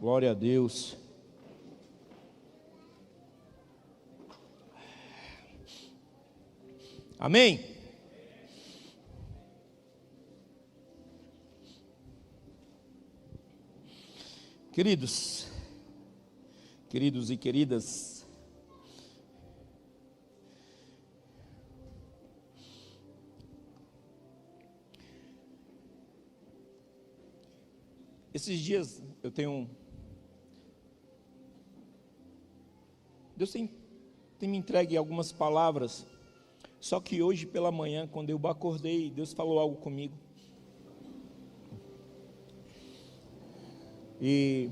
Glória a Deus. Amém? Queridos e queridas, esses dias Deus tem me entregue algumas palavras, só que hoje pela manhã, quando eu acordei, Deus falou algo comigo. E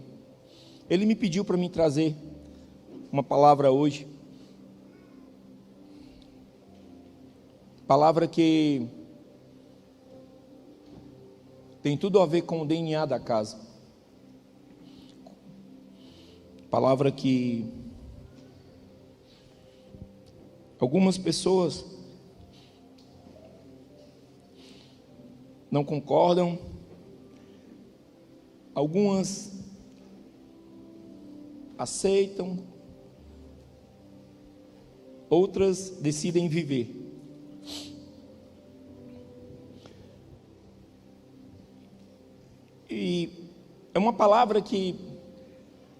Ele me pediu para me trazer uma palavra hoje. Palavra que tem tudo a ver com o DNA da casa. Palavra que algumas pessoas não concordam, algumas aceitam, outras decidem viver. E é uma palavra que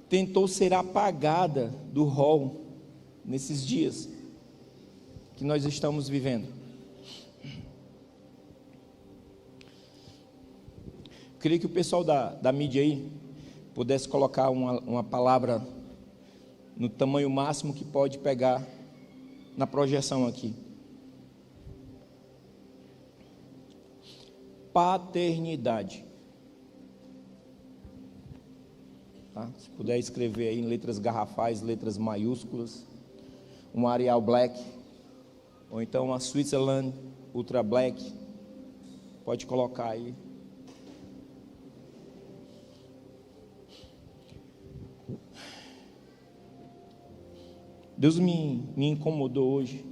tentou ser apagada do rol nesses dias que nós estamos vivendo. Eu queria que o pessoal da mídia aí pudesse colocar uma palavra no tamanho máximo que pode pegar na projeção aqui. Paternidade. Tá? Se puder escrever aí em letras garrafais, letras maiúsculas, um Arial Black, ou então uma Switzerland Ultra Black, pode colocar aí. Deus me incomodou hoje.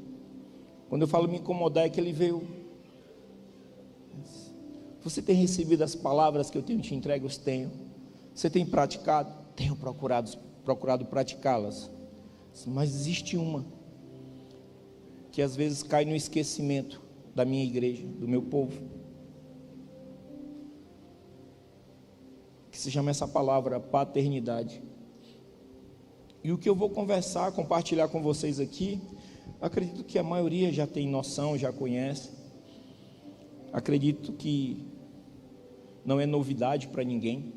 Quando eu falo me incomodar, é que Ele veio. Você tem recebido as palavras que eu tenho te entregue? Eu tenho. Você tem praticado? Tenho procurado praticá-las. Mas existe uma que às vezes cai no esquecimento da minha igreja, do meu povo, que se chama essa palavra paternidade. E o que eu vou conversar, compartilhar com vocês aqui, acredito que a maioria já tem noção, já conhece. Acredito que não é novidade para ninguém.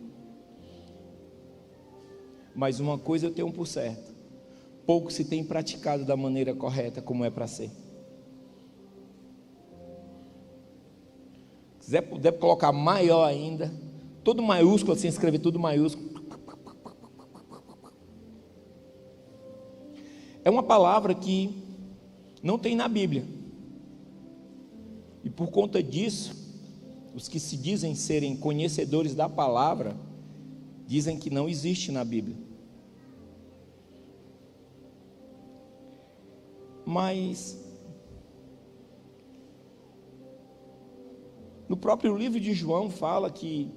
Mas uma coisa eu tenho por certo: pouco se tem praticado da maneira correta, como é para ser. Se puder colocar maior ainda, tudo maiúsculo, assim, escrever tudo maiúsculo. É uma palavra que não tem na Bíblia. E por conta disso, os que se dizem serem conhecedores da palavra, dizem que não existe na Bíblia. Mas no próprio livro de João fala que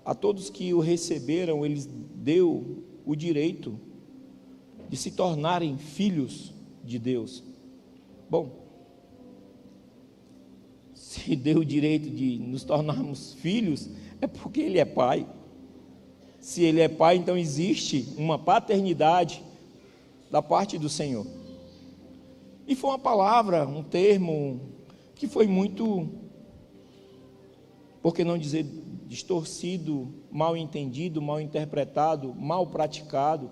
a todos que o receberam, Ele deu o direito de se tornarem filhos de Deus. Bom, se deu o direito de nos tornarmos filhos, é porque Ele é Pai. Se Ele é Pai, então existe uma paternidade da parte do Senhor. E foi uma palavra, um termo que foi muito, por que não dizer, distorcido, mal entendido, mal interpretado, mal praticado.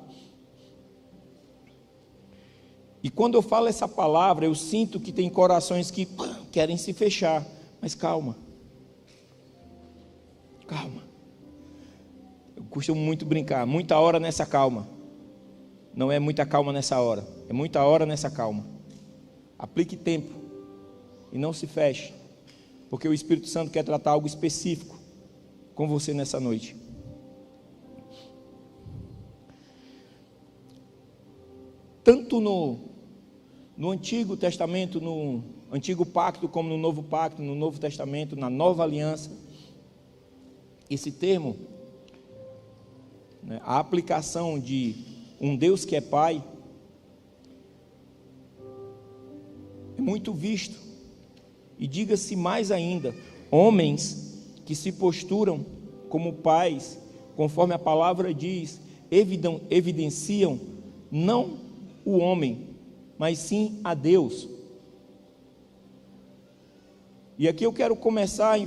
E quando eu falo essa palavra, eu sinto que tem corações que querem se fechar. Mas calma. Calma. Eu costumo muito brincar. Muita hora nessa calma. Não é muita calma nessa hora. É muita hora nessa calma. Aplique tempo. E não se feche. Porque o Espírito Santo quer tratar algo específico com você nessa noite. Tanto no Antigo Testamento, no Antigo Pacto, como no Novo Pacto, no Novo Testamento, na Nova Aliança, esse termo né, a aplicação de um Deus que é Pai é muito visto. E diga-se mais ainda, homens que se posturam como pais, conforme a palavra diz, evidenciam não o homem, mas sim a Deus. E aqui eu quero começar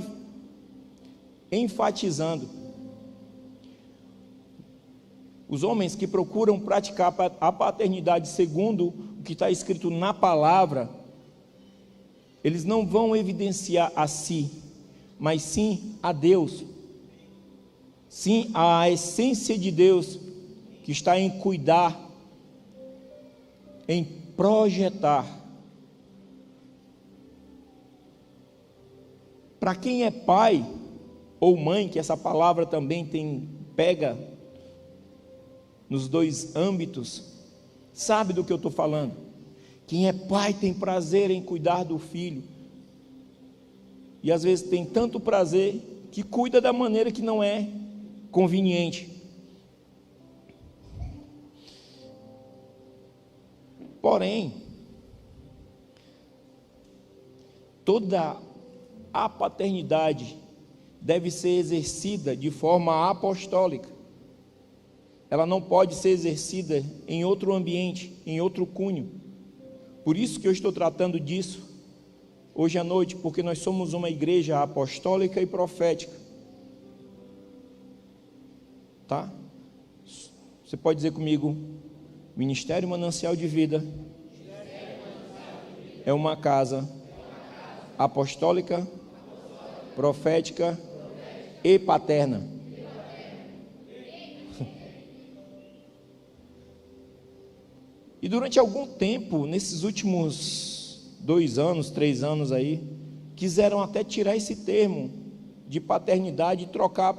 enfatizando: os homens que procuram praticar a paternidade segundo o que está escrito na palavra, eles não vão evidenciar a si, mas sim a Deus, sim a essência de Deus, que está em cuidar, em projetar. Para quem é pai ou mãe, que essa palavra também pega nos dois âmbitos, sabe do que eu estou falando. Quem é pai tem prazer em cuidar do filho, e às vezes tem tanto prazer que cuida da maneira que não é conveniente. Porém, toda a paternidade deve ser exercida de forma apostólica. Ela não pode ser exercida em outro ambiente, em outro cunho. Por isso que eu estou tratando disso hoje à noite, porque nós somos uma igreja apostólica e profética. Tá? Você pode dizer comigo: Ministério Manancial de Vida é uma casa apostólica, profética e paterna. E durante algum tempo, nesses últimos 2 anos, 3 anos aí, quiseram até tirar esse termo de paternidade e trocar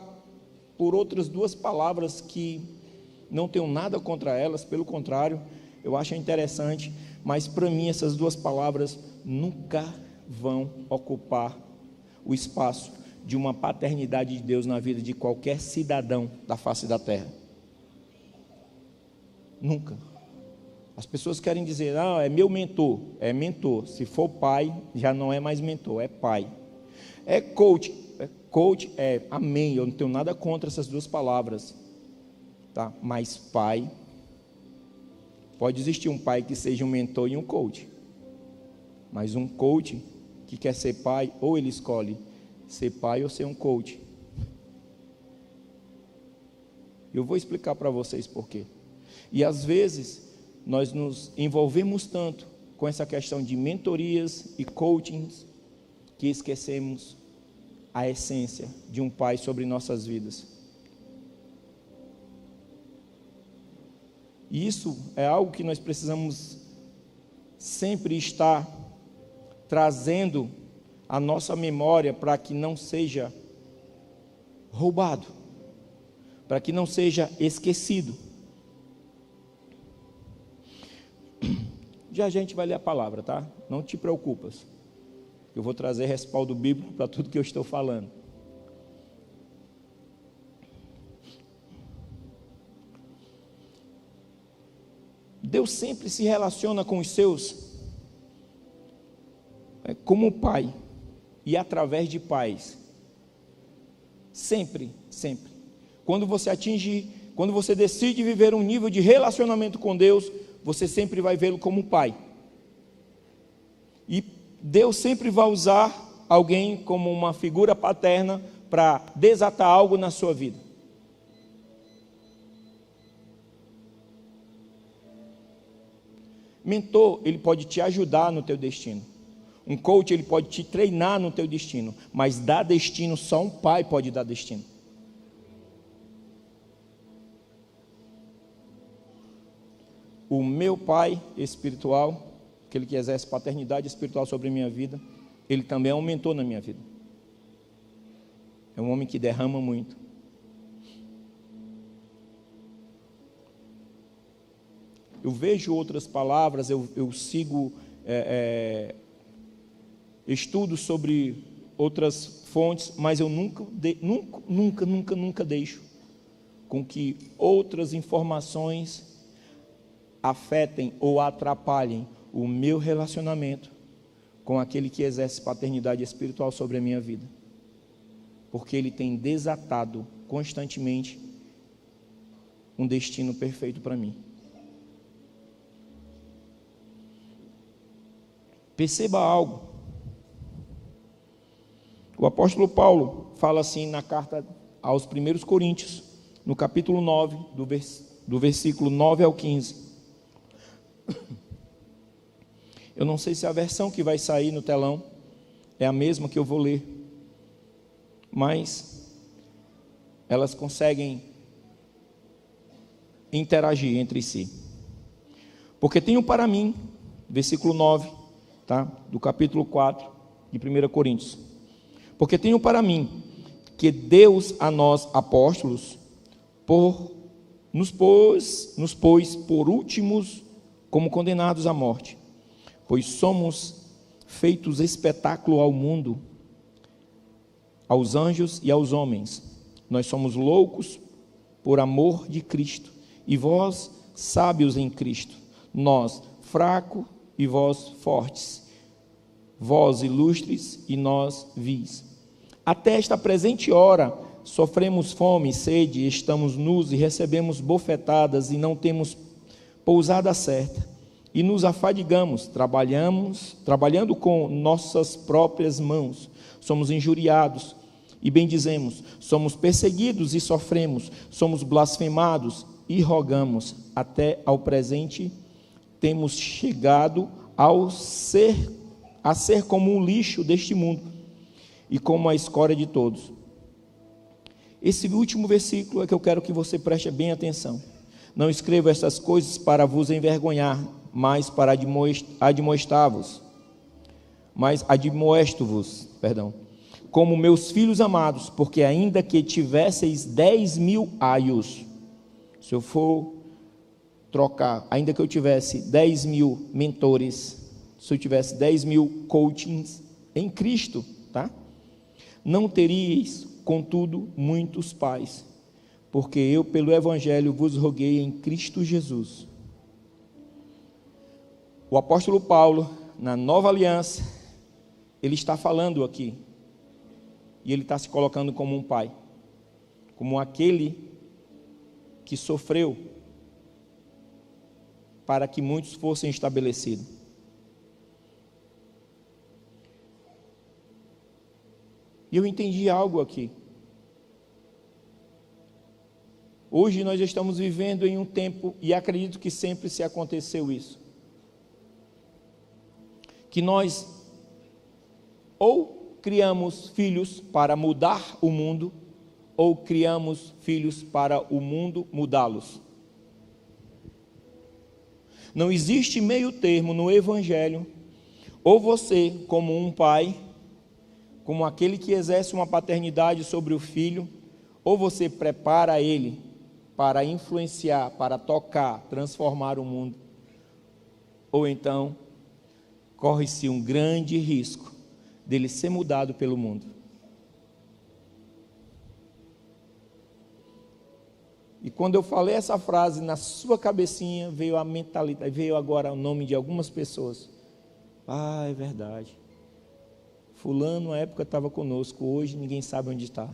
por outras 2 palavras que não tenho nada contra elas, pelo contrário, eu acho interessante, mas para mim essas 2 palavras nunca vão ocupar o espaço de uma paternidade de Deus na vida de qualquer cidadão da face da terra. Nunca. As pessoas querem dizer: é meu mentor. É mentor. Se for pai, já não é mais mentor, é pai. É coach. Coach é amém. Eu não tenho nada contra essas 2 palavras, tá? Mas pai, pode existir um pai que seja um mentor e um coach, mas um coach que quer ser pai, ou ele escolhe ser pai ou ser um coach. Eu vou explicar para vocês por quê. E às vezes nós nos envolvemos tanto com essa questão de mentorias e coachings que esquecemos a essência de um pai sobre nossas vidas. E isso é algo que nós precisamos sempre estar trazendo à nossa memória, para que não seja roubado, para que não seja esquecido. Já a gente vai ler a palavra, tá? Não te preocupas. Eu vou trazer respaldo bíblico para tudo que eu estou falando. Deus sempre se relaciona com os seus como pai e através de pais. Sempre, sempre. Quando você decide viver um nível de relacionamento com Deus, você sempre vai vê-lo como pai. E Deus sempre vai usar alguém como uma figura paterna para desatar algo na sua vida. Mentor, ele pode te ajudar no teu destino. Um coach, ele pode te treinar no teu destino. Mas dar destino, só um pai pode dar destino. O meu pai espiritual, aquele que exerce paternidade espiritual sobre a minha vida, ele também é um mentor na minha vida. É um homem que derrama muito. Eu vejo outras palavras, eu sigo, estudo sobre outras fontes, mas eu nunca deixo com que outras informações afetem ou atrapalhem o meu relacionamento com aquele que exerce paternidade espiritual sobre a minha vida. Porque ele tem desatado constantemente um destino perfeito para mim. Perceba algo. O apóstolo Paulo fala assim na carta aos 1 Coríntios, no capítulo 9, do versículo 9 ao 15. Eu não sei se a versão que vai sair no telão é a mesma que eu vou ler, mas elas conseguem interagir entre si. Porque tenho para mim, versículo 9, tá? Do capítulo 4 de 1 Coríntios. Porque tenho para mim que Deus a nós apóstolos nos pôs por últimos como condenados à morte, pois somos feitos espetáculo ao mundo, aos anjos e aos homens. Nós somos loucos por amor de Cristo, e vós sábios em Cristo, nós fracos e vós fortes, vós ilustres e nós vis. Até esta presente hora sofremos fome e sede, estamos nus e recebemos bofetadas e não temos pousada certa, e nos afadigamos, trabalhando com nossas próprias mãos, somos injuriados e bendizemos, somos perseguidos e sofremos, somos blasfemados e rogamos. Até ao presente temos chegado a ser como um lixo deste mundo e como a escória de todos. Esse último versículo é que eu quero que você preste bem atenção. Não escrevo estas coisas para vos envergonhar, mas para admoestar-vos. Mas admoesto-vos, como meus filhos amados, porque ainda que tivesseis 10.000 aios, se eu for trocar, ainda que eu tivesse 10.000 mentores, se eu tivesse 10.000 coachings em Cristo, tá? Não teríeis, contudo, muitos pais, porque eu, pelo Evangelho, vos roguei em Cristo Jesus. O apóstolo Paulo, na Nova Aliança, ele está falando aqui, e ele está se colocando como um pai, como aquele que sofreu para que muitos fossem estabelecidos. E eu entendi algo aqui. Hoje nós estamos vivendo em um tempo, e acredito que sempre se aconteceu isso, que nós ou criamos filhos para mudar o mundo, ou criamos filhos para o mundo mudá-los. Não existe meio termo no Evangelho. Ou você, como um pai, como aquele que exerce uma paternidade sobre o filho, ou você prepara ele para influenciar, para tocar, transformar o mundo, ou então corre-se um grande risco dele ser mudado pelo mundo. E quando eu falei essa frase, na sua cabecinha veio a mentalidade, veio agora o nome de algumas pessoas. Ah, é verdade. Fulano, na época, estava conosco, hoje ninguém sabe onde está.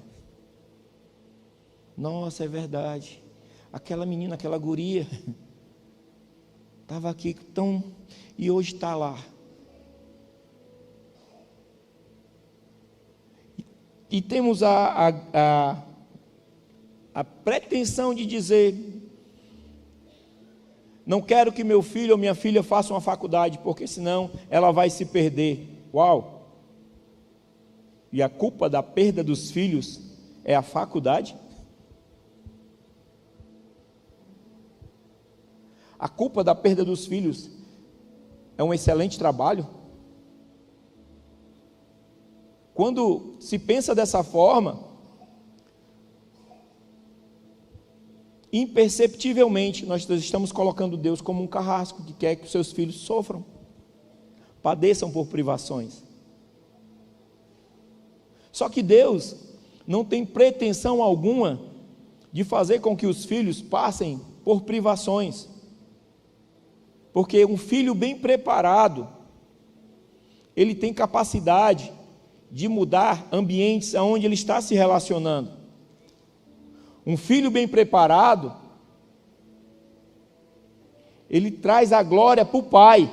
Nossa, é verdade. Aquela menina, aquela guria, estava aqui tão, e hoje está lá. E temos a pretensão de dizer: não quero que meu filho ou minha filha faça uma faculdade, porque senão ela vai se perder. Uau! E a culpa da perda dos filhos é a faculdade? A culpa da perda dos filhos é um excelente trabalho? Quando se pensa dessa forma, imperceptivelmente nós estamos colocando Deus como um carrasco que quer que os seus filhos sofram, padeçam por privações. Só que Deus não tem pretensão alguma de fazer com que os filhos passem por privações. Porque um filho bem preparado, ele tem capacidade de mudar ambientes aonde ele está se relacionando. Um filho bem preparado, ele traz a glória para o pai.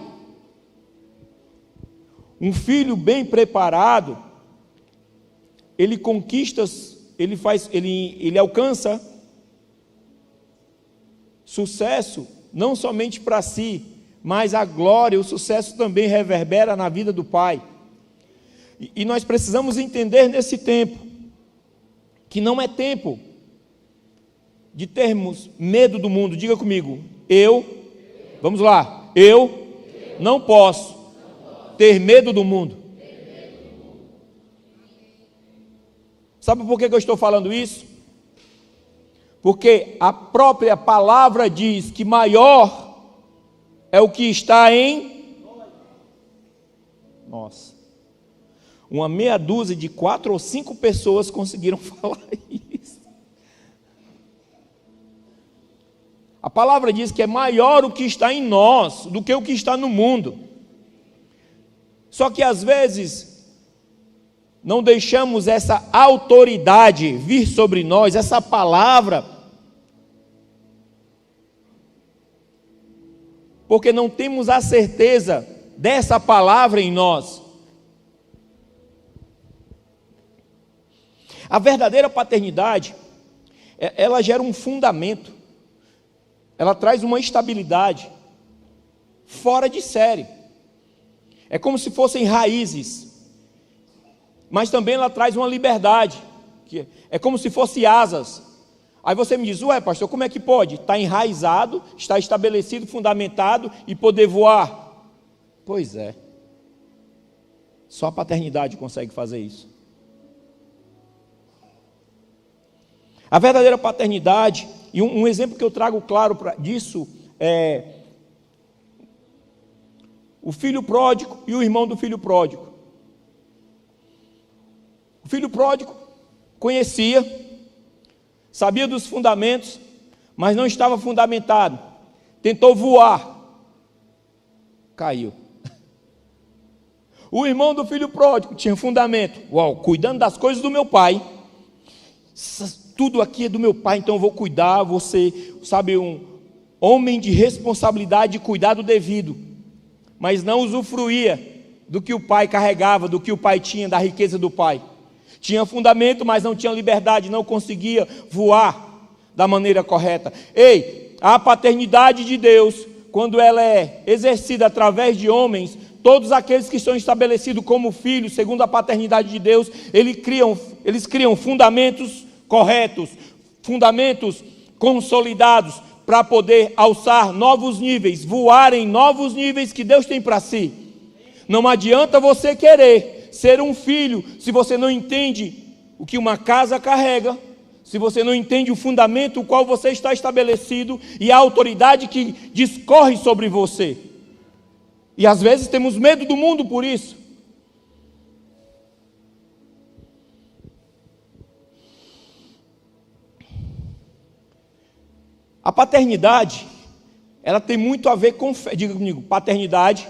Um filho bem preparado, ele conquista, ele alcança sucesso, não somente para si, mas a glória, o sucesso também reverbera na vida do pai. E nós precisamos entender nesse tempo, que não é tempo de termos medo do mundo. Diga comigo, vamos lá, eu não posso ter medo do mundo. Sabe por que eu estou falando isso? Porque a própria palavra diz que maior é o que está em nós. Uma meia dúzia de 4 ou 5 pessoas conseguiram falar isso. A palavra diz que é maior o que está em nós do que o que está no mundo. Só que às vezes não deixamos essa autoridade vir sobre nós, essa palavra, porque não temos a certeza dessa palavra em nós. A verdadeira paternidade, ela gera um fundamento, ela traz uma estabilidade fora de série. É como se fossem raízes, mas também ela traz uma liberdade, que é como se fosse asas. Aí você me diz, ué pastor, como é que pode? Está enraizado, está estabelecido, fundamentado e poder voar. Pois é, só a paternidade consegue fazer isso. A verdadeira paternidade, e um exemplo que eu trago claro disso é o filho pródigo e o irmão do filho pródigo. O filho pródigo conhecia, sabia dos fundamentos, mas não estava fundamentado. Tentou voar, caiu. O irmão do filho pródigo tinha fundamento. Uau, cuidando das coisas do meu pai. Tudo aqui é do meu pai, então eu vou cuidar, vou ser, sabe, um homem de responsabilidade e cuidado devido. Mas não usufruía do que o pai carregava, do que o pai tinha, da riqueza do pai. Tinha fundamento, mas não tinha liberdade, não conseguia voar da maneira correta. Ei, a paternidade de Deus, quando ela é exercida através de homens, todos aqueles que estão estabelecidos como filhos, segundo a paternidade de Deus, eles criam fundamentos corretos, fundamentos consolidados, para poder alçar novos níveis, voar em novos níveis que Deus tem para si. Não adianta você querer ser um filho se você não entende o que uma casa carrega, se você não entende o fundamento o qual você está estabelecido e a autoridade que discorre sobre você. E às vezes temos medo do mundo por isso. A paternidade, ela tem muito a ver com fé. Diga comigo, paternidade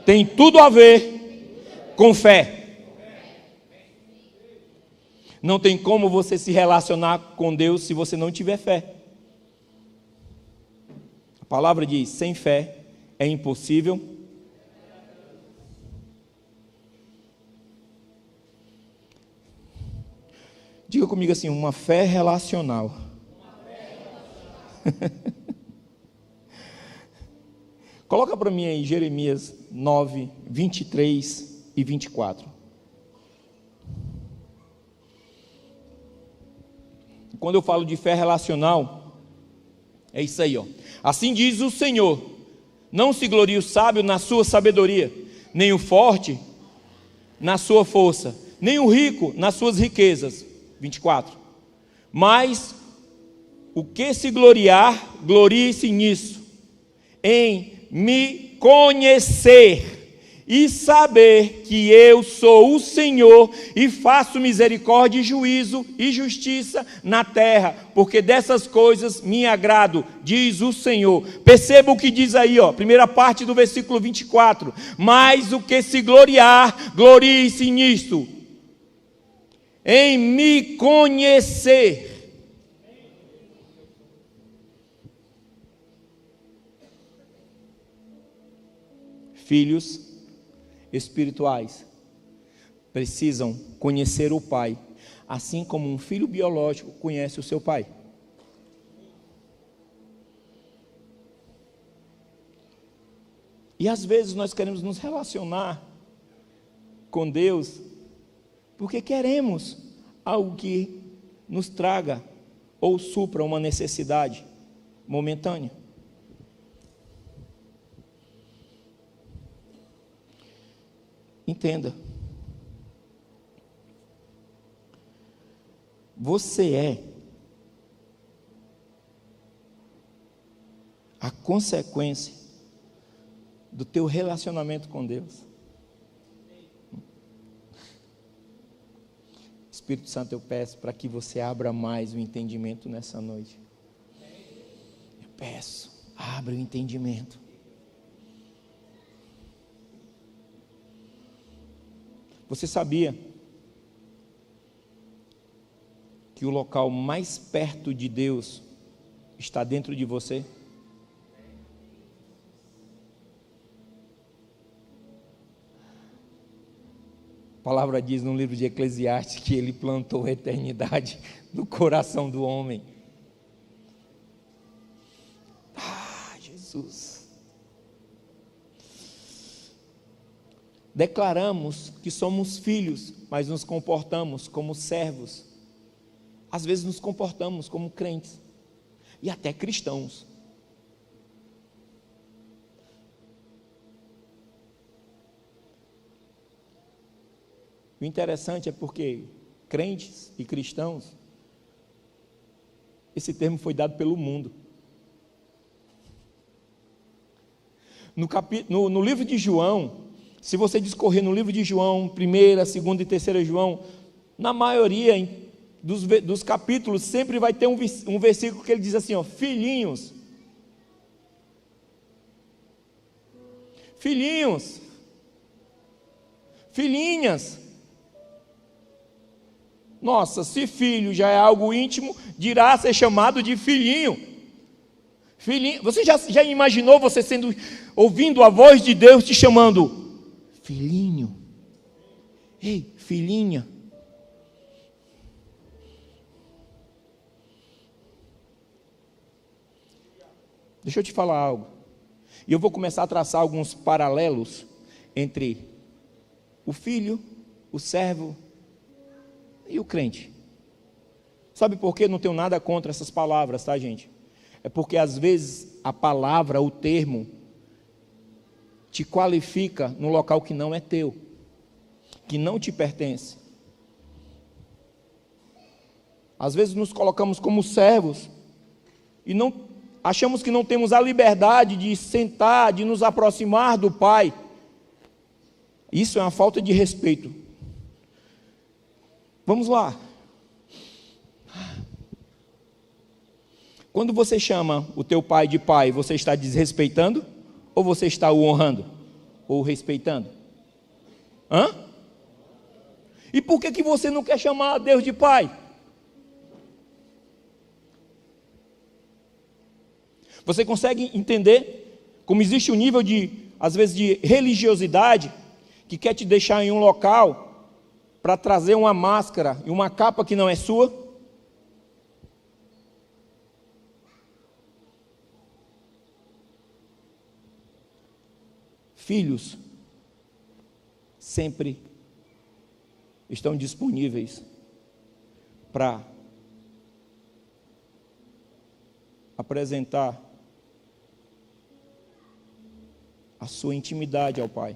tem tudo a ver com fé. Não tem como você se relacionar com Deus se você não tiver fé. A palavra diz, sem fé é impossível. Diga comigo assim, uma fé relacional. Coloca para mim aí Jeremias 9, 23 e 24. Quando eu falo de fé relacional, é isso aí, ó. Assim diz o Senhor: não se glorie o sábio na sua sabedoria, nem o forte na sua força, nem o rico nas suas riquezas. 24. Mas o que se gloriar, glorie-se nisso, em me conhecer e saber que eu sou o Senhor e faço misericórdia e juízo e justiça na terra, porque dessas coisas me agrado, diz o Senhor. Perceba o que diz aí, primeira parte do versículo 24, mas o que se gloriar, glorie-se nisto, em me conhecer. Filhos espirituais precisam conhecer o Pai, assim como um filho biológico conhece o seu pai. E às vezes nós queremos nos relacionar com Deus porque queremos algo que nos traga ou supra uma necessidade momentânea. Entenda, você é a consequência do teu relacionamento com Deus. Espírito Santo, eu peço para que você abra mais o entendimento nessa noite. Eu peço, abra o entendimento. Você sabia que o local mais perto de Deus está dentro de você? A palavra diz no livro de Eclesiastes que ele plantou a eternidade no coração do homem. Jesus. Declaramos que somos filhos, mas nos comportamos como servos. Às vezes nos comportamos como crentes e até cristãos. O interessante é porque crentes e cristãos, esse termo foi dado pelo mundo. No livro de João, se você discorrer no livro de João, 1ª, 2ª e 3ª João, na maioria dos capítulos, sempre vai ter um versículo que ele diz assim, filhinhos, filhinhos, filhinhas. Nossa, se filho já é algo íntimo, dirá ser chamado de filhinho. Filhinho. Você já imaginou você ouvindo a voz de Deus te chamando filhinho? Ei, filhinha. Deixa eu te falar algo. E eu vou começar a traçar alguns paralelos entre o filho, o servo e o crente. Sabe por quê? Não tenho nada contra essas palavras, tá, gente? É porque às vezes a palavra, o termo, te qualifica no local que não é teu, que não te pertence. Às vezes nos colocamos como servos e achamos que não temos a liberdade de sentar, de nos aproximar do Pai. Isso é uma falta de respeito. Vamos lá. Quando você chama o teu pai de pai, você está desrespeitando? Ou você está o honrando? Ou respeitando? E por que você não quer chamar a Deus de pai? Você consegue entender como existe um nível às vezes, de religiosidade que quer te deixar em um local para trazer uma máscara e uma capa que não é sua? Filhos sempre estão disponíveis para apresentar a sua intimidade ao Pai.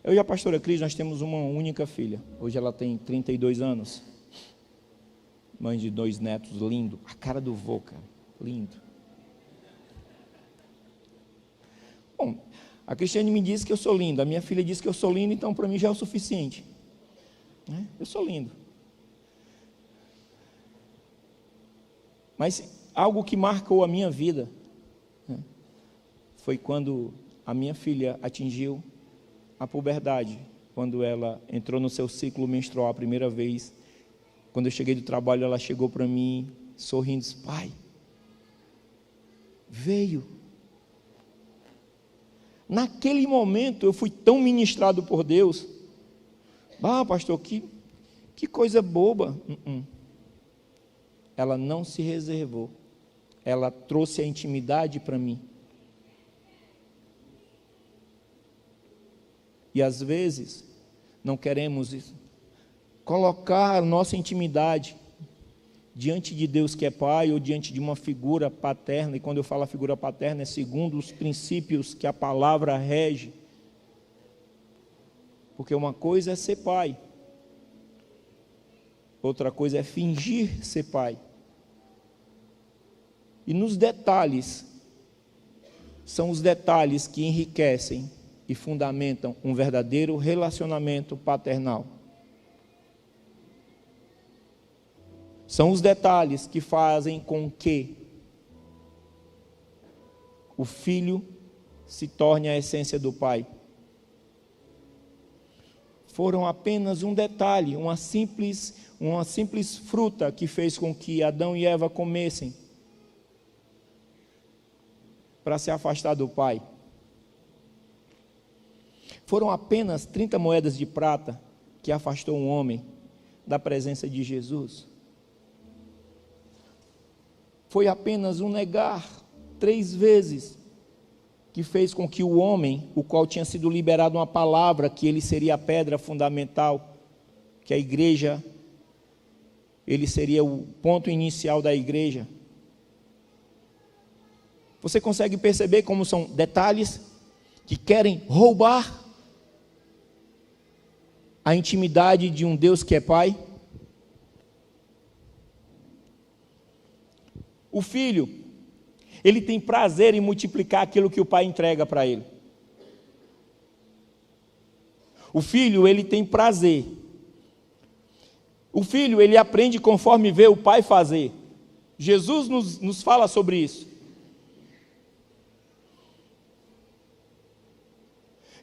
Eu e a pastora Cris, nós temos uma única filha. Hoje ela tem 32 anos. Mãe de 2 netos, lindo. A cara do vô, cara, lindo. Bom, a Cristiane me diz que eu sou lindo, a minha filha diz que eu sou lindo, então para mim já é o suficiente. Eu sou lindo. Mas algo que marcou a minha vida foi quando a minha filha atingiu a puberdade, quando ela entrou no seu ciclo menstrual a primeira vez. Quando eu cheguei do trabalho, ela chegou para mim, sorrindo, disse: pai, veio. Naquele momento eu fui tão ministrado por Deus. Pastor, que coisa boba. Ela não se reservou, ela trouxe a intimidade para mim. E às vezes não queremos colocar nossa intimidade diante de Deus que é Pai, ou diante de uma figura paterna. E quando eu falo a figura paterna, é segundo os princípios que a palavra rege. Porque uma coisa é ser pai, outra coisa é fingir ser pai. E nos detalhes, são os detalhes que enriquecem e fundamentam um verdadeiro relacionamento paternal. São os detalhes que fazem com que o filho se torne a essência do pai. Foram apenas um detalhe, uma simples fruta que fez com que Adão e Eva comessem para se afastar do pai. Foram apenas 30 moedas de prata que afastou um homem da presença de Jesus. Foi apenas um negar 3 vezes que fez com que o homem, o qual tinha sido liberado uma palavra, que ele seria a pedra fundamental, que a igreja, ele seria o ponto inicial da igreja. Você consegue perceber como são detalhes que querem roubar a intimidade de um Deus que é Pai? O filho, ele tem prazer em multiplicar aquilo que o pai entrega para ele. O filho, ele tem prazer. O filho, ele aprende conforme vê o pai fazer. Jesus nos fala sobre isso.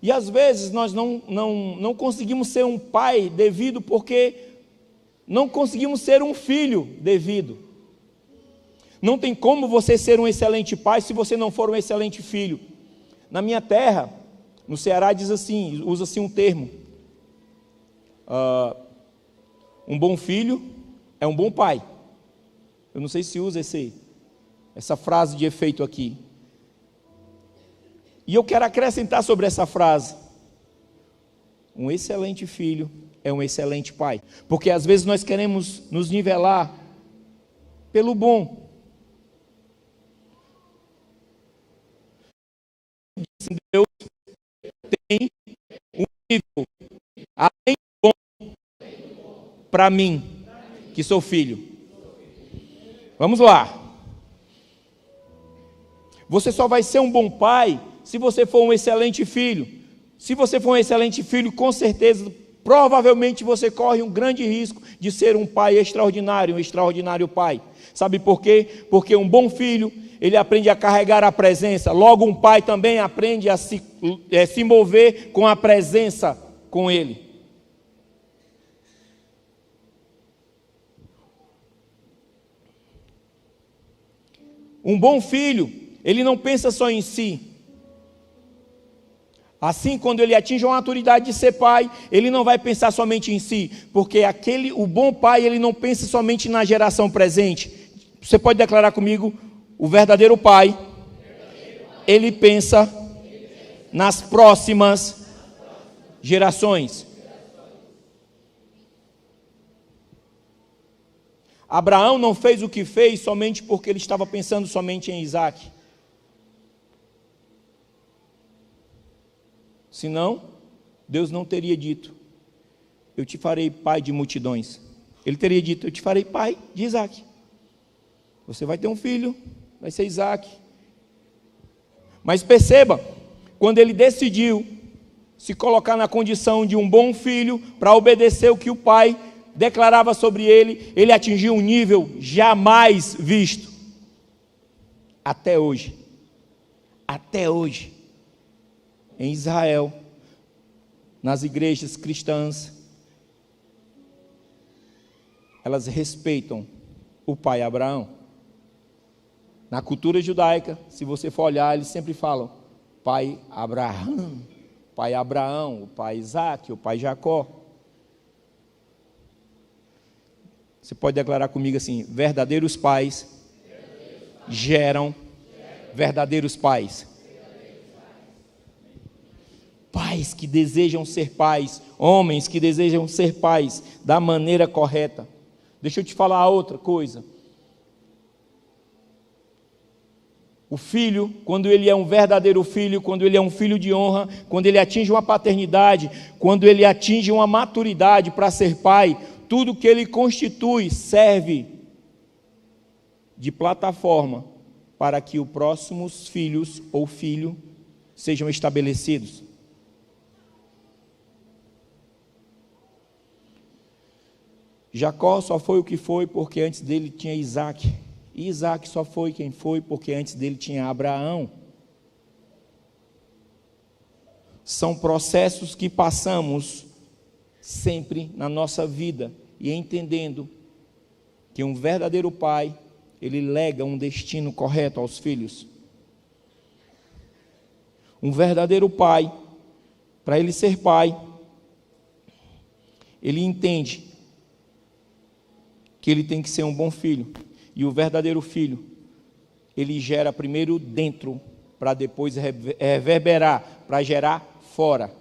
E às vezes nós não conseguimos ser um pai devido porque não conseguimos ser um filho devido. Não tem como você ser um excelente pai se você não for um excelente filho. Na minha terra, no Ceará, diz assim, usa-se um termo: um bom filho é um bom pai. Eu não sei se usa essa frase de efeito aqui. E eu quero acrescentar sobre essa frase: um excelente filho é um excelente pai. Porque às vezes nós queremos nos nivelar pelo bom. Deus tem um nível além do bom para mim, que sou filho. Vamos lá. Você só vai ser um bom pai se você for um excelente filho. Se você for um excelente filho, com certeza, provavelmente você corre um grande risco de ser um pai extraordinário, um extraordinário pai. Sabe por quê? Porque um bom filho, ele aprende a carregar a presença. Logo, um pai também aprende a se mover com a presença com ele. Um bom filho, ele não pensa só em si. Assim, quando ele atinge a maturidade de ser pai, ele não vai pensar somente em si, porque o bom pai, ele não pensa somente na geração presente. Você pode declarar comigo: o verdadeiro pai, ele pensa nas próximas gerações. Abraão não fez o que fez somente porque ele estava pensando somente em Isaac. Senão, Deus não teria dito: eu te farei pai de multidões. Ele teria dito: eu te farei pai de Isaac. Você vai ter um filho, vai ser Isaac. Mas perceba, quando ele decidiu se colocar na condição de um bom filho para obedecer o que o pai declarava sobre ele, ele atingiu um nível jamais visto. Até hoje, em Israel, nas igrejas cristãs, elas respeitam o pai Abraão. Na cultura judaica, se você for olhar, eles sempre falam pai Abraão, o pai Isaac, o pai Jacó. Você pode declarar comigo assim: verdadeiros pais geram verdadeiros pais. Pais que desejam ser pais, homens que desejam ser pais da maneira correta. Deixa eu te falar outra coisa. O filho, quando ele é um verdadeiro filho, quando ele é um filho de honra, quando ele atinge uma paternidade, quando ele atinge uma maturidade para ser pai, tudo que ele constitui serve de plataforma para que os próximos filhos ou filho sejam estabelecidos. Jacó só foi o que foi porque antes dele tinha Isaac. E Isaac só foi quem foi porque antes dele tinha Abraão. São processos que passamos sempre na nossa vida, e entendendo que um verdadeiro pai, ele lega um destino correto aos filhos. Um verdadeiro pai, para ele ser pai, ele entende que ele tem que ser um bom filho. E o verdadeiro filho, ele gera primeiro dentro, para depois reverberar, para gerar fora.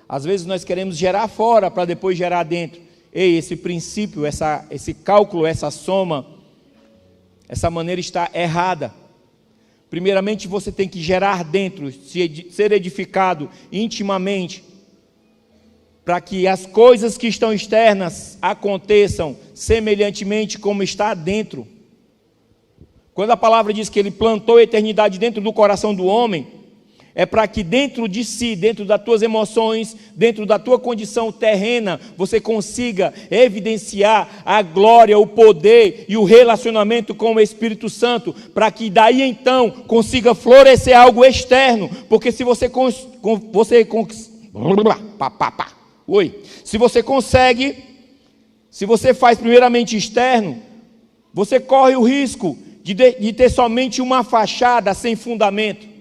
Às vezes nós queremos gerar fora, para depois gerar dentro. Ei, esse princípio, esse cálculo, essa soma, essa maneira está errada. Primeiramente você tem que gerar dentro, ser edificado intimamente, para que as coisas que estão externas aconteçam semelhantemente como está dentro. Quando a palavra diz que ele plantou a eternidade dentro do coração do homem, é para que dentro de si, dentro das tuas emoções, dentro da tua condição terrena, você consiga evidenciar a glória, o poder e o relacionamento com o Espírito Santo, para que daí então consiga florescer algo externo, porque se você se você faz primeiramente externo, você corre o risco de ter somente uma fachada sem fundamento.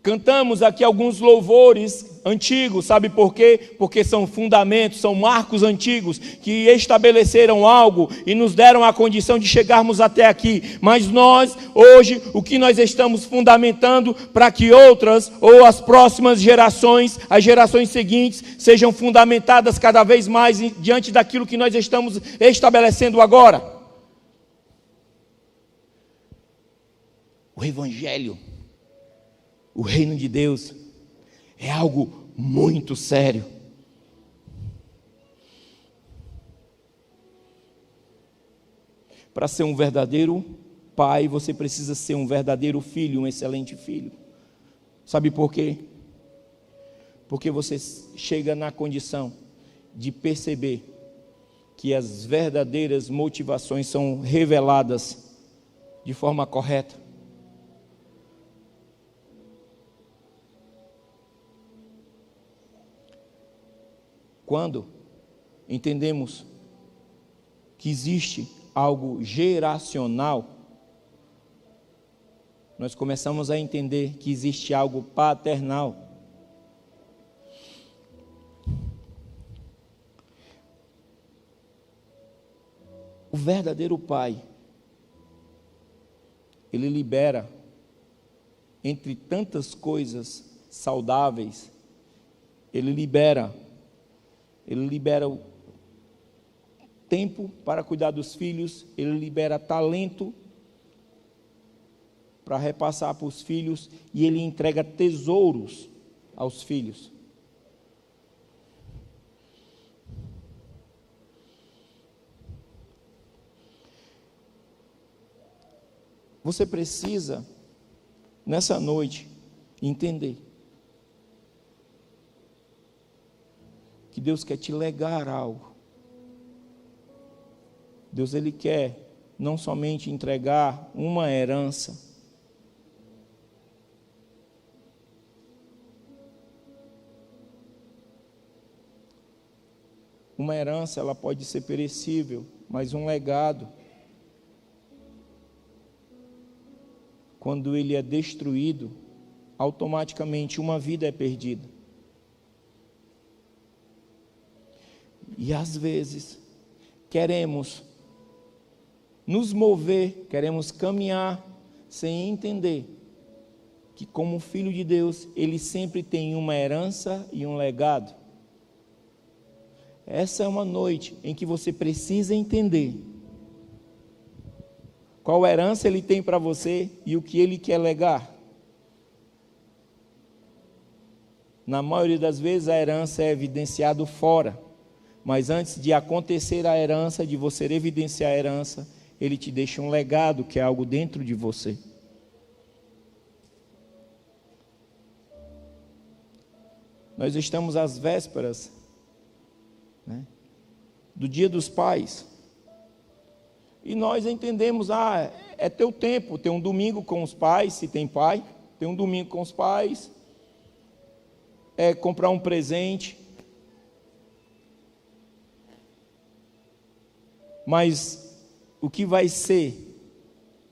Cantamos aqui alguns louvores antigos, sabe por quê? Porque são fundamentos, são marcos antigos que estabeleceram algo e nos deram a condição de chegarmos até aqui. Mas nós, hoje, o que nós estamos fundamentando para que outras ou as próximas gerações, as gerações seguintes, sejam fundamentadas cada vez mais diante daquilo que nós estamos estabelecendo agora. O Evangelho, o reino de Deus, é algo muito sério. Para ser um verdadeiro pai, você precisa ser um verdadeiro filho, um excelente filho. Sabe por quê? Porque você chega na condição de perceber que as verdadeiras motivações são reveladas de forma correta. Quando entendemos que existe algo geracional, nós começamos a entender que existe algo paternal. O verdadeiro pai, ele libera, entre tantas coisas saudáveis, ele libera o tempo para cuidar dos filhos, ele libera talento para repassar para os filhos, e ele entrega tesouros aos filhos. Você precisa, nessa noite, entender que Deus quer te legar algo. Deus, Ele quer não somente entregar uma herança, uma herança, ela pode ser perecível, mas um legado, quando ele é destruído, automaticamente uma vida é perdida. E às vezes, queremos nos mover, queremos caminhar, sem entender que como filho de Deus, ele sempre tem uma herança e um legado. Essa é uma noite em que você precisa entender qual herança ele tem para você e o que ele quer legar. Na maioria das vezes a herança é evidenciada fora, mas antes de acontecer a herança, de você evidenciar a herança, ele te deixa um legado que é algo dentro de você. Nós estamos às vésperas, do Dia dos Pais, e nós entendemos, é teu tempo, tem um domingo com os pais, se tem pai, tem um domingo com os pais, é comprar um presente, mas o que vai ser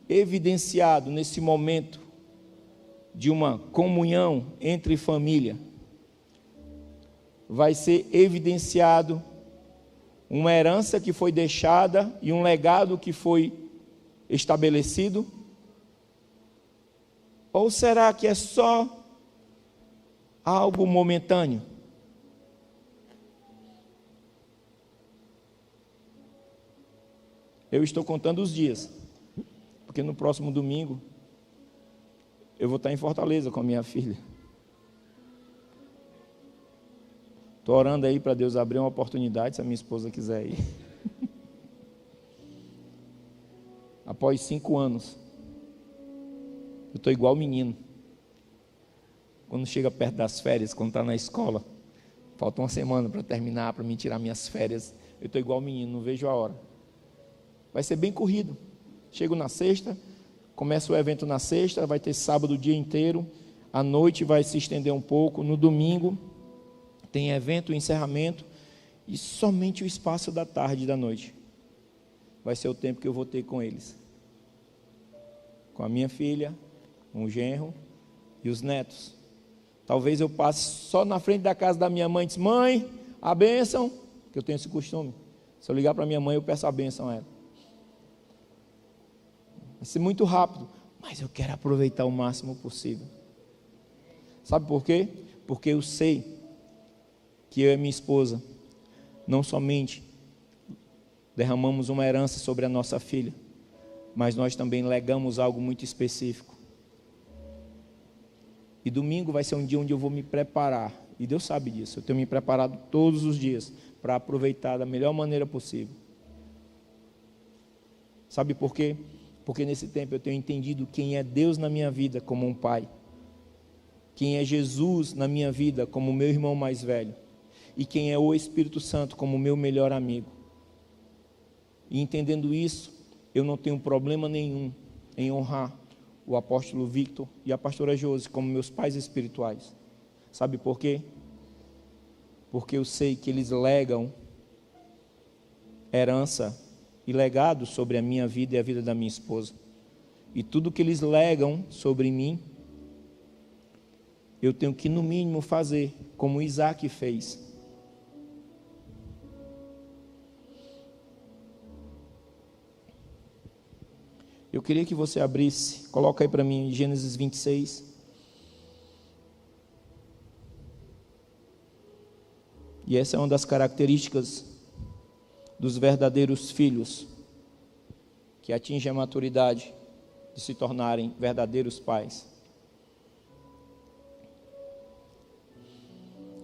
evidenciado nesse momento de uma comunhão entre família, vai ser evidenciado uma herança que foi deixada e um legado que foi estabelecido? Ou será que é só algo momentâneo? Eu estou contando os dias, porque no próximo domingo eu vou estar em Fortaleza com a minha filha. Estou orando aí para Deus abrir uma oportunidade, se a minha esposa quiser ir. Após 5 anos, eu estou igual menino. Quando chega perto das férias, quando está na escola, falta uma semana para terminar, para mim tirar minhas férias, eu estou igual menino, não vejo a hora. Vai ser bem corrido. Chego na sexta, começa o evento na sexta, vai ter sábado o dia inteiro, à noite vai se estender um pouco, no domingo tem evento, encerramento, e somente o espaço da tarde e da noite vai ser o tempo que eu vou ter com eles, com a minha filha, com o genro e os netos. Talvez eu passe só na frente da casa da minha mãe e diz: mãe, a bênção, que eu tenho esse costume, se eu ligar para minha mãe eu peço a bênção a ela. Vai ser muito rápido, mas eu quero aproveitar o máximo possível. Sabe por quê? Porque eu sei que eu e minha esposa não somente derramamos uma herança sobre a nossa filha, mas nós também legamos algo muito específico. E domingo vai ser um dia onde eu vou me preparar, e Deus sabe disso, eu tenho me preparado todos os dias para aproveitar da melhor maneira possível. Sabe por quê? Porque nesse tempo eu tenho entendido quem é Deus na minha vida como um pai, quem é Jesus na minha vida como meu irmão mais velho, e quem é o Espírito Santo como meu melhor amigo. E entendendo isso, eu não tenho problema nenhum em honrar o apóstolo Victor e a pastora Josi como meus pais espirituais. Sabe por quê? Porque eu sei que eles legam herança e legado sobre a minha vida e a vida da minha esposa. E tudo que eles legam sobre mim, eu tenho que no mínimo fazer como Isaac fez. Eu queria que você abrisse, coloca aí para mim Gênesis 26. E essa é uma das características dos verdadeiros filhos, que atingem a maturidade de se tornarem verdadeiros pais.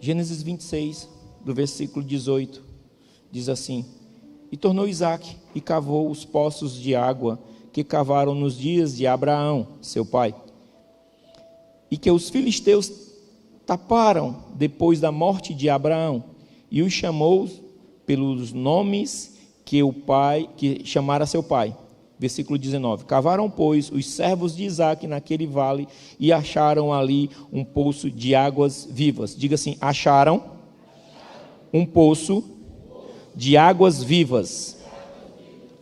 Gênesis 26, do versículo 18, diz assim: E tornou Isaque e cavou os poços de água que cavaram nos dias de Abraão, seu pai, e que os filisteus taparam depois da morte de Abraão, e os chamou pelos nomes que chamara seu pai. Versículo 19. Cavaram, pois, os servos de Isaque naquele vale e acharam ali um poço de águas vivas. Diga assim: acharam um poço de águas vivas.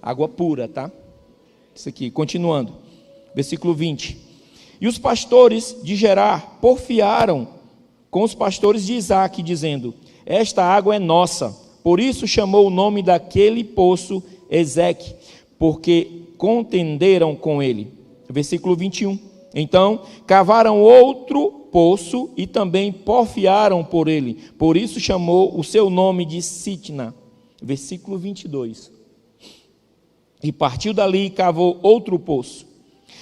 Água pura, tá? Isso aqui, continuando. Versículo 20. E os pastores de Gerar porfiaram com os pastores de Isaque, dizendo: esta água é nossa. Por isso chamou o nome daquele poço Ezeque, porque contenderam com ele. Versículo 21. Então cavaram outro poço e também porfiaram por ele. Por isso chamou o seu nome de Sitna. Versículo 22. E partiu dali e cavou outro poço,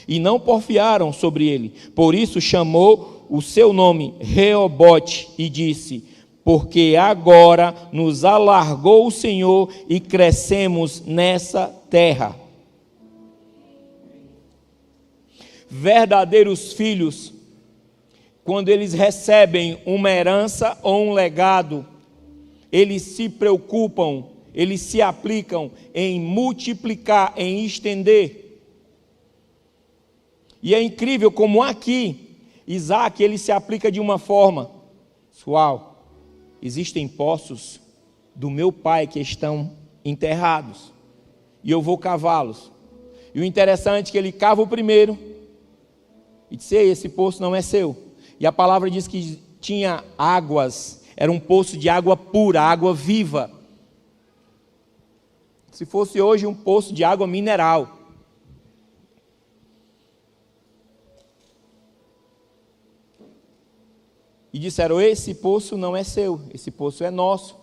e não porfiaram sobre ele. Por isso chamou o seu nome Reobote e disse: porque agora nos alargou o Senhor e crescemos nessa terra. Verdadeiros filhos, quando eles recebem uma herança ou um legado, eles se preocupam, eles se aplicam em multiplicar, em estender. E é incrível como aqui, Isaque, ele se aplica de uma forma. Pessoal, existem poços do meu pai que estão enterrados, e eu vou cavá-los. E o interessante é que ele cava o primeiro, e disse: ei, esse poço não é seu. E a palavra diz que tinha águas, era um poço de água pura, água viva. Se fosse hoje um poço de água mineral. E disseram: esse poço não é seu, esse poço é nosso.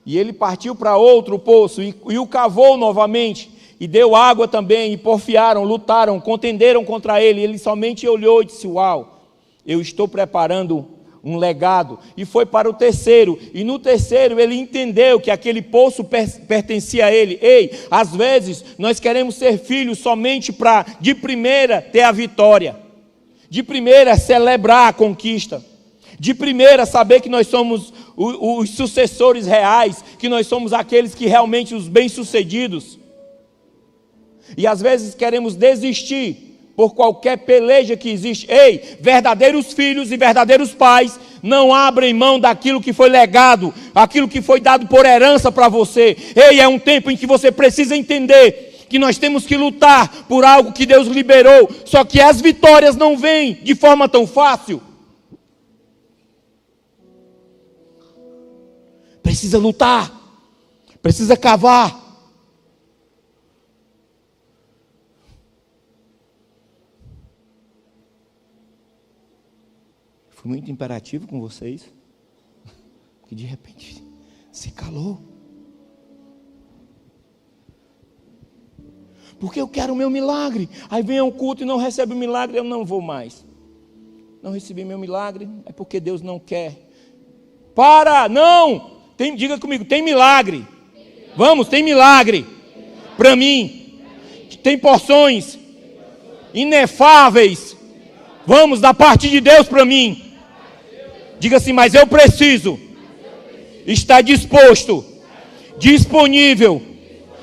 E ele partiu para outro poço e o cavou novamente, e deu água também, e porfiaram, lutaram, contenderam contra ele. Ele somente olhou e disse: uau, eu estou preparando um legado. E foi para o terceiro, e no terceiro ele entendeu que aquele poço pertencia a ele. Ei, às vezes nós queremos ser filhos somente para de primeira ter a vitória, de primeira celebrar a conquista, de primeira saber que nós somos os sucessores reais, que nós somos aqueles que realmente os bem-sucedidos. E às vezes queremos desistir por qualquer peleja que existe. Ei, verdadeiros filhos e verdadeiros pais não abrem mão daquilo que foi legado, aquilo que foi dado por herança para você. Ei, é um tempo em que você precisa entender que nós temos que lutar por algo que Deus liberou, só que as vitórias não vêm de forma tão fácil. Precisa lutar, precisa cavar. Fui muito imperativo com vocês, porque de repente se calou. Porque eu quero o meu milagre. Aí vem um culto e não recebe o milagre, eu não vou mais. Não recebi meu milagre, é porque Deus não quer. Para, não! Diga comigo, tem milagre. Vamos, tem milagre. Para mim. Tem porções inefáveis. Vamos, da parte de Deus para mim. Diga assim: mas eu preciso estar disposto, disponível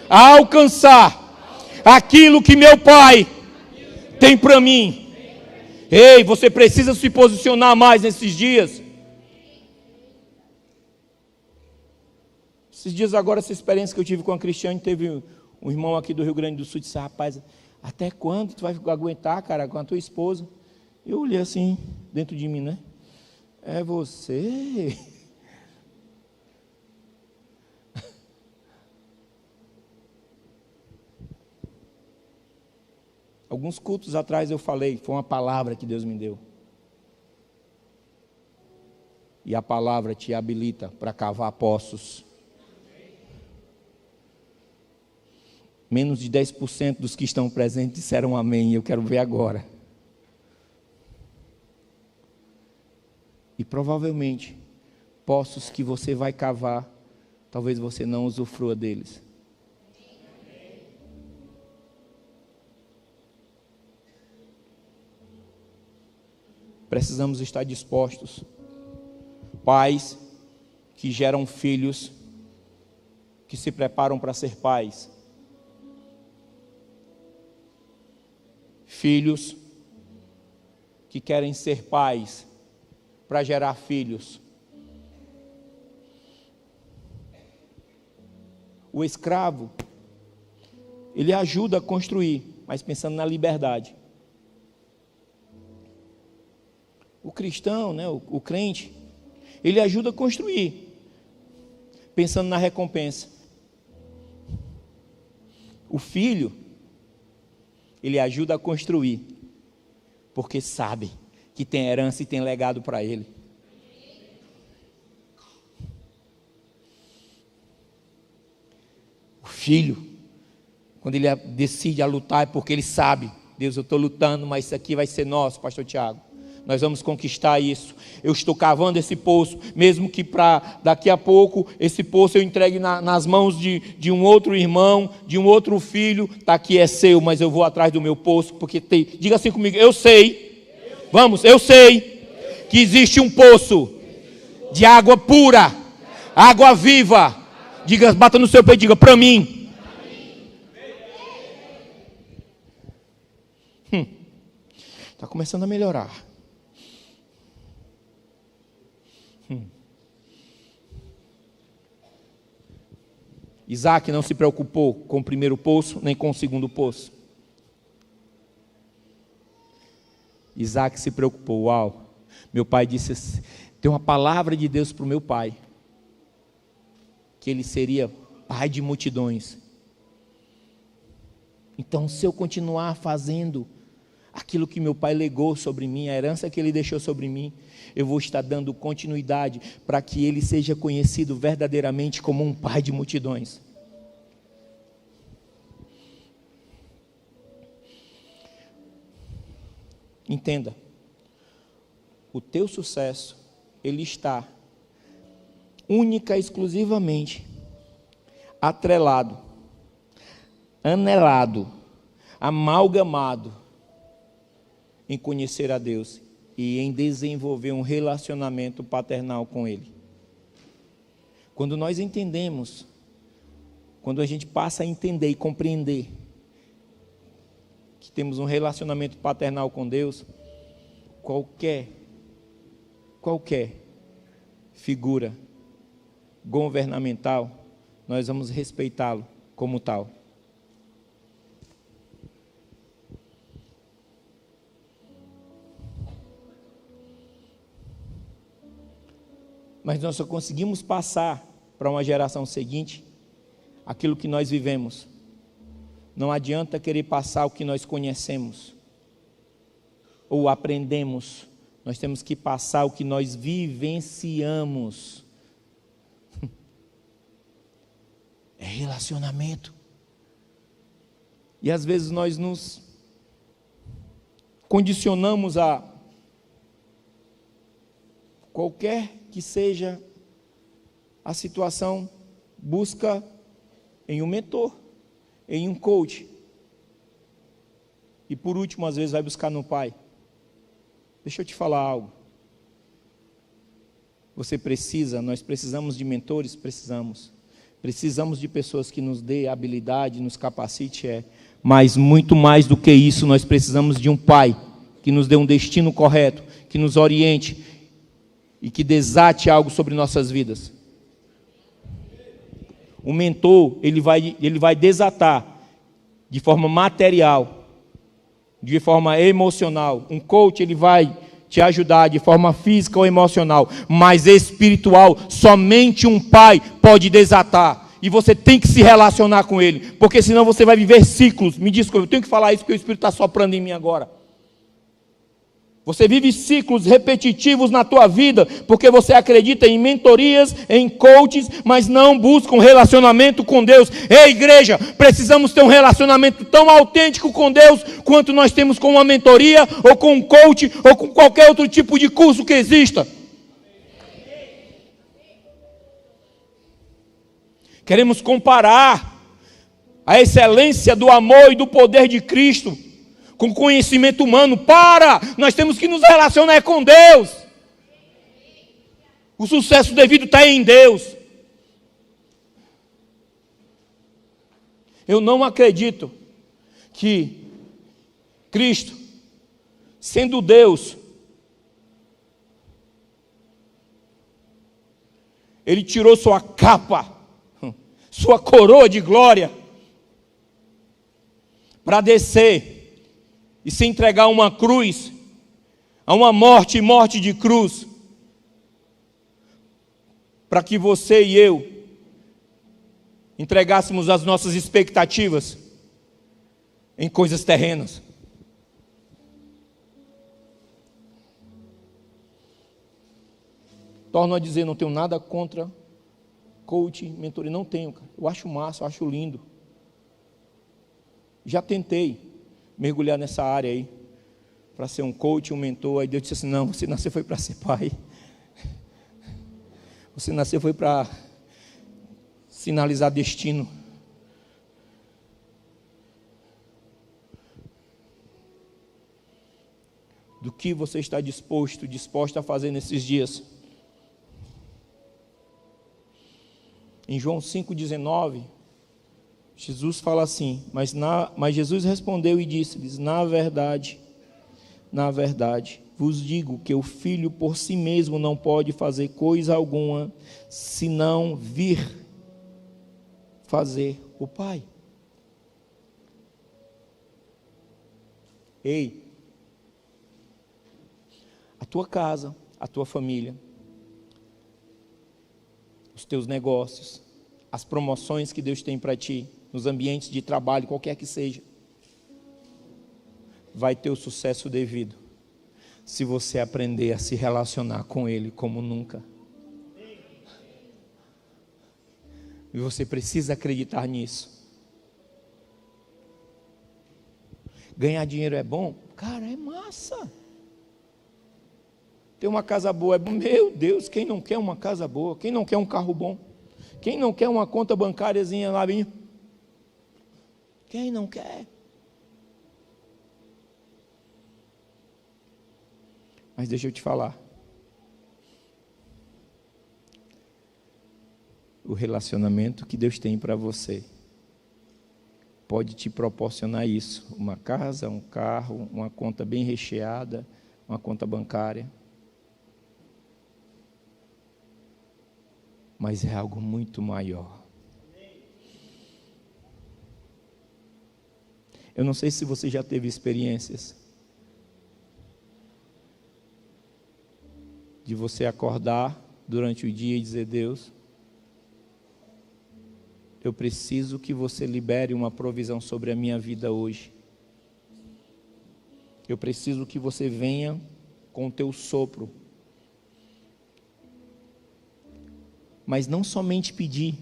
a alcançar aquilo que meu Pai tem para mim. Ei, você precisa se posicionar mais nesses dias. Esses dias agora, essa experiência que eu tive com a Cristiane, teve um irmão aqui do Rio Grande do Sul, disse: rapaz, até quando tu vai aguentar, cara, com a tua esposa? Eu olhei assim, dentro de mim, né? É você? Alguns cultos atrás eu falei, foi uma palavra que Deus me deu. E a palavra te habilita para cavar poços. Menos de 10% dos que estão presentes disseram amém, e eu quero ver agora. E provavelmente, poços que você vai cavar, talvez você não usufrua deles. precisamos estar dispostos. Pais que geram filhos que se preparam para ser pais. Filhos que querem ser pais para gerar filhos. O escravo, ele ajuda a construir, mas pensando na liberdade. O cristão, né, o crente, ele ajuda a construir, pensando na recompensa. O filho, ele ajuda a construir, porque sabe que tem herança e tem legado para ele. O filho, quando ele decide a lutar, é porque ele sabe: Deus, eu estou lutando, mas isso aqui vai ser nosso, pastor Tiago. Nós vamos conquistar isso. Eu estou cavando esse poço, mesmo que para daqui a pouco esse poço eu entregue nas mãos de um outro irmão, de um outro filho. Está aqui, é seu, mas eu vou atrás do meu poço, porque tem. Diga assim comigo: eu sei. Vamos, eu sei que existe um poço de água pura, água viva. Diga, bata no seu peito e diga: para mim. Está começando a melhorar. Isaac não se preocupou com o primeiro poço, nem com o segundo poço. Isaac se preocupou. Uau, meu pai disse assim, tem uma palavra de Deus para o meu pai, que ele seria pai de multidões. Então, se eu continuar fazendo aquilo que meu pai legou sobre mim, a herança que ele deixou sobre mim, eu vou estar dando continuidade para que ele seja conhecido verdadeiramente como um pai de multidões. Entenda, o teu sucesso, ele está única e exclusivamente atrelado, anelado, amalgamado em conhecer a Deus e em desenvolver um relacionamento paternal com Ele. Quando nós entendemos, quando a gente passa a entender e compreender que temos um relacionamento paternal com Deus, qualquer figura governamental, nós vamos respeitá-lo como tal. Mas nós só conseguimos passar para uma geração seguinte aquilo que nós vivemos. Não adianta querer passar o que nós conhecemos ou aprendemos. Nós temos que passar o que nós vivenciamos. É relacionamento. E às vezes nós nos condicionamos a qualquer que seja a situação, busca em um mentor, em um coach. E por último, às vezes vai buscar no pai. Deixa eu te falar algo. Nós precisamos de mentores? Precisamos. Precisamos de pessoas que nos dê habilidade, nos capacite, mas muito mais do que isso, nós precisamos de um pai que nos dê um destino correto, que nos oriente e que desate algo sobre nossas vidas. O mentor, ele vai desatar de forma material, de forma emocional. Um coach, ele vai te ajudar de forma física ou emocional, mas espiritual, somente um pai pode desatar. E você tem que se relacionar com ele, porque senão você vai viver ciclos. Me desculpe, eu tenho que falar isso porque o Espírito está soprando em mim agora. Você vive ciclos repetitivos na tua vida, porque você acredita em mentorias, em coaches, mas não busca um relacionamento com Deus. Ei, igreja, precisamos ter um relacionamento tão autêntico com Deus, quanto nós temos com uma mentoria, ou com um coach, ou com qualquer outro tipo de curso que exista. Queremos comparar a excelência do amor e do poder de Cristo com conhecimento humano. Nós temos que nos relacionar com Deus. O sucesso devido está em Deus. Eu não acredito que Cristo, sendo Deus, Ele tirou sua capa, sua coroa de glória, para descer e se entregar a uma cruz, a uma morte de cruz, para que você e eu entregássemos as nossas expectativas em coisas terrenas. Torno a dizer, não tenho nada contra coaching, mentoria, não tenho, cara. Eu acho massa, eu acho lindo. Já tentei mergulhar nessa área aí, para ser um coach, um mentor. Aí Deus disse assim, não, você nasceu foi para ser pai. Você nasceu foi para sinalizar destino. Do que você está disposta a fazer nesses dias? Em João 5,19, Jesus fala assim, mas Jesus respondeu e disse-lhes, na verdade, vos digo que o Filho por si mesmo não pode fazer coisa alguma, senão vir fazer o Pai. Ei, a tua casa, a tua família, os teus negócios, as promoções que Deus tem para ti, nos ambientes de trabalho, qualquer que seja, vai ter o sucesso devido, se você aprender a se relacionar com Ele como nunca. E você precisa acreditar nisso. Ganhar dinheiro é bom? Cara, é massa. Ter uma casa boa é bom. Meu Deus, quem não quer uma casa boa? Quem não quer um carro bom? Quem não quer uma conta bancáriazinha lá? Quem não quer? Mas deixa eu te falar. O relacionamento que Deus tem para você pode te proporcionar isso. Uma casa, um carro, uma conta bem recheada, uma conta bancária. Mas é algo muito maior. Eu não sei se você já teve experiências de você acordar durante o dia e dizer, Deus, eu preciso que você libere uma provisão sobre a minha vida hoje. Eu preciso que você venha com o teu sopro. Mas não somente pedir,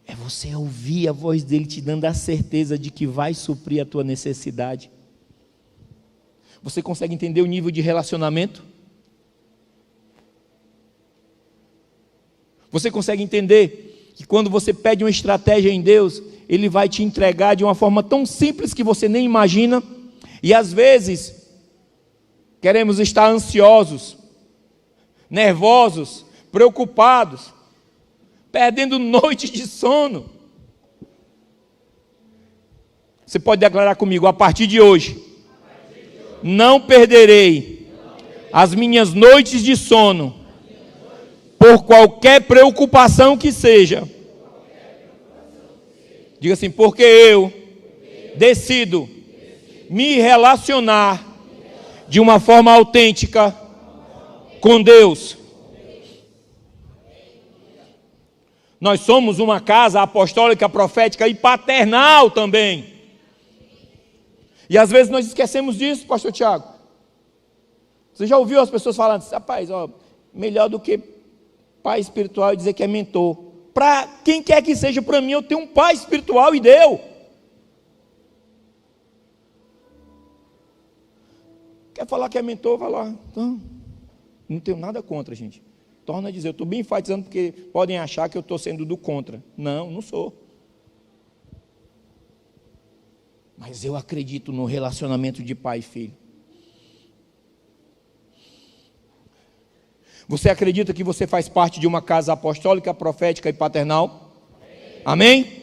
é você ouvir a voz dele te dando a certeza de que vai suprir a tua necessidade. Você consegue entender o nível de relacionamento? Você consegue entender que quando você pede uma estratégia em Deus, Ele vai te entregar de uma forma tão simples que você nem imagina? E às vezes, queremos estar ansiosos, nervosos, preocupados, perdendo noites de sono. Você pode declarar comigo, a partir de hoje, não perderei as minhas noites de sono, por qualquer preocupação que seja. Diga assim, porque eu decido me relacionar de uma forma autêntica com Deus. Nós somos uma casa apostólica, profética e paternal também. E às vezes nós esquecemos disso, pastor Tiago. Você já ouviu as pessoas falando, rapaz, melhor do que pai espiritual é dizer que é mentor. Para quem quer que seja, para mim, eu tenho um pai espiritual e deu. Quer falar que é mentor, vai lá. Não tenho nada contra, gente. Torna a dizer, eu estou bem enfatizando porque podem achar que eu estou sendo do contra. Não, não sou. Mas eu acredito no relacionamento de pai e filho. Você acredita que você faz parte de uma casa apostólica, profética e paternal? Amém?